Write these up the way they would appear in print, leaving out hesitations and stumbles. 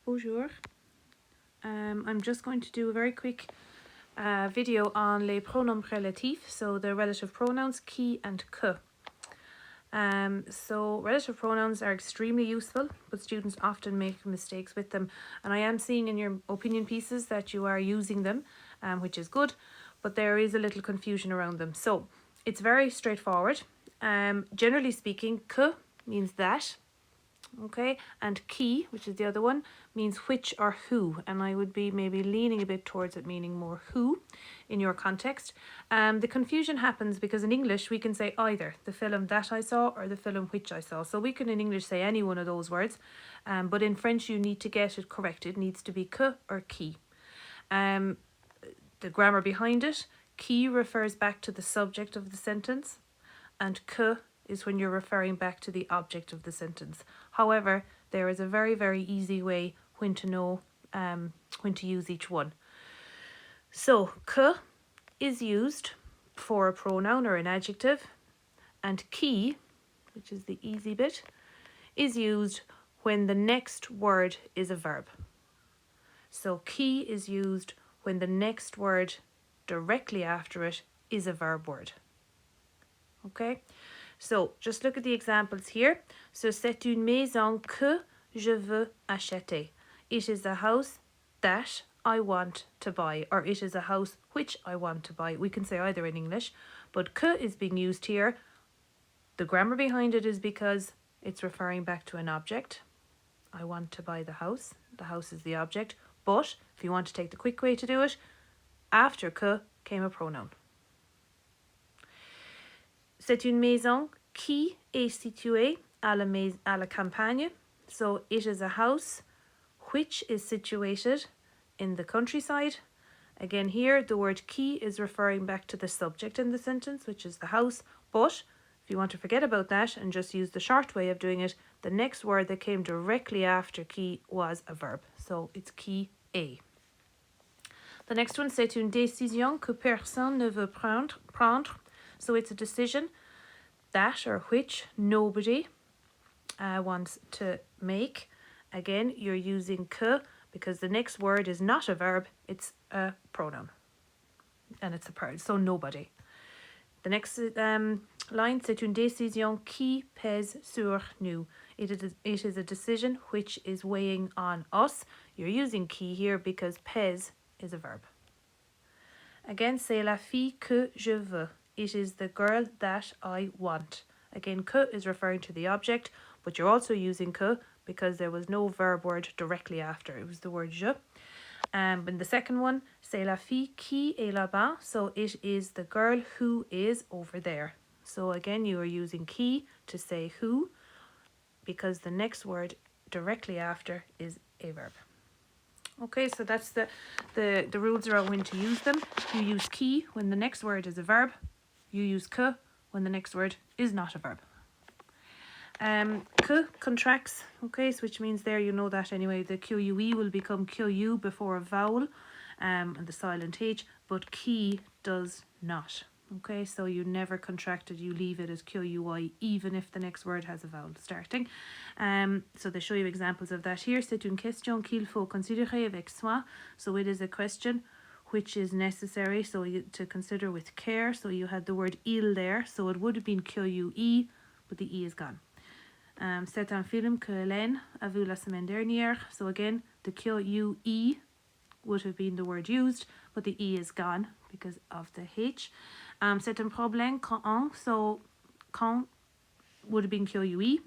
Bonjour. I'm just going to do a very quick video on les pronoms relatifs, so the relative pronouns qui and que. So relative pronouns are extremely useful, but students often make mistakes with them. And I am seeing in your opinion pieces that you are using them, which is good, but there is a little confusion around them. So it's very straightforward. Generally speaking, que means that. Okay, and qui, which is the other one, means which or who, and I would be maybe leaning a bit towards it meaning more who in your context. The confusion happens because in English we can say either the film that I saw or the film which I saw. So we can in English say any one of those words, but in French you need to get it correct. It needs to be que or qui. The grammar behind it, qui refers back to the subject of the sentence, and que is when you're referring back to the object of the sentence. However, there is a very, very easy way when to know when to use each one. So, que is used for a pronoun or an adjective, and qui, which is the easy bit, is used when the next word is a verb. So, qui is used when the next word directly after it is a verb word. Okay? So, just look at the examples here. So, c'est une maison que je veux acheter. It is a house that I want to buy, or it is a house which I want to buy. We can say either in English, but que is being used here. The grammar behind it is because it's referring back to an object. I want to buy the house. The house is the object. But if you want to take the quick way to do it, after que came a pronoun. C'est une maison qui est située à la campagne. So it is a house which is situated in the countryside. Again here, the word qui is referring back to the subject in the sentence, which is the house. But if you want to forget about that and just use the short way of doing it, the next word that came directly after qui was a verb. So it's qui est. The next one, c'est une décision que personne ne veut prendre. So it's a decision that or which nobody wants to make. Again, you're using que because the next word is not a verb, it's a pronoun. And it's a part, so nobody. The next line, c'est une décision qui pèse sur nous. It is a decision which is weighing on us. You're using qui here because pèse is a verb. Again, c'est la fille que je veux. It is the girl that I want. Again, que is referring to the object, but you're also using que because there was no verb word directly after. It was the word je. And the second one, c'est la fille qui est là-bas. So it is the girl who is over there. So again, you are using qui to say who because the next word directly after is a verb. Okay, so that's the rules around when to use them. You use qui when the next word is a verb. You use que when the next word is not a verb. Que contracts, okay, so which means there you know that anyway, the QUE will become QU before a vowel and the silent H, but qui does not. Okay, so you never contract it, you leave it as QUI even if the next word has a vowel starting. So they show you examples of that here. C'est une question qu'il faut considérer avec soin. So it is a question which is necessary, so to consider with care. So you had the word il there, so it would have been QUE, but the E is gone. C'est un film que Hélène a vu la semaine dernière. So again, the QUE would have been the word used, but the E is gone because of the H. C'est un problème quand, so quand would have been QUE.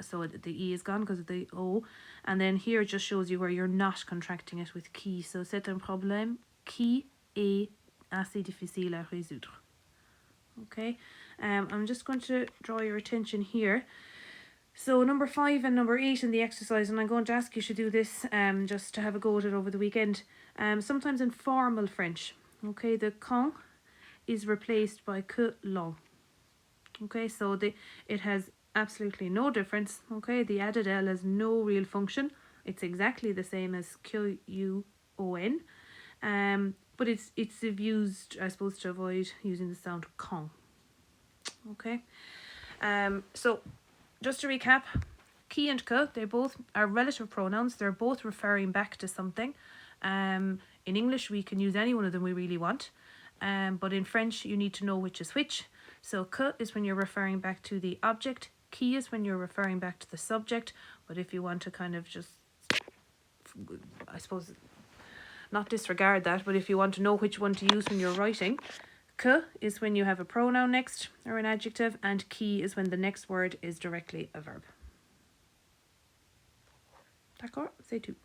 So the E is gone because of the O. And then here it just shows you where you're not contracting it with qui. So c'est un problème qui est assez difficile à résoudre. Okay, I'm just going to draw your attention here. So number 5 and number 8 in the exercise, and I'm going to ask you to do this just to have a go at it over the weekend. Sometimes in formal French, okay, the quand is replaced by que l'on. Okay, so it has absolutely no difference. Okay, the added L has no real function. It's exactly the same as QUON. But it's used, I suppose, to avoid using the sound quand. Okay. So just to recap, Qui and que, they both are relative pronouns. They're both referring back to something. In English, we can use any one of them we really want. But in French, you need to know which is which. So que is when you're referring back to the object. Qui is when you're referring back to the subject. But if you want to kind of just, I suppose, not disregard that, but if you want to know which one to use when you're writing, que is when you have a pronoun next or an adjective, and qui is when the next word is directly a verb. D'accord? C'est tout.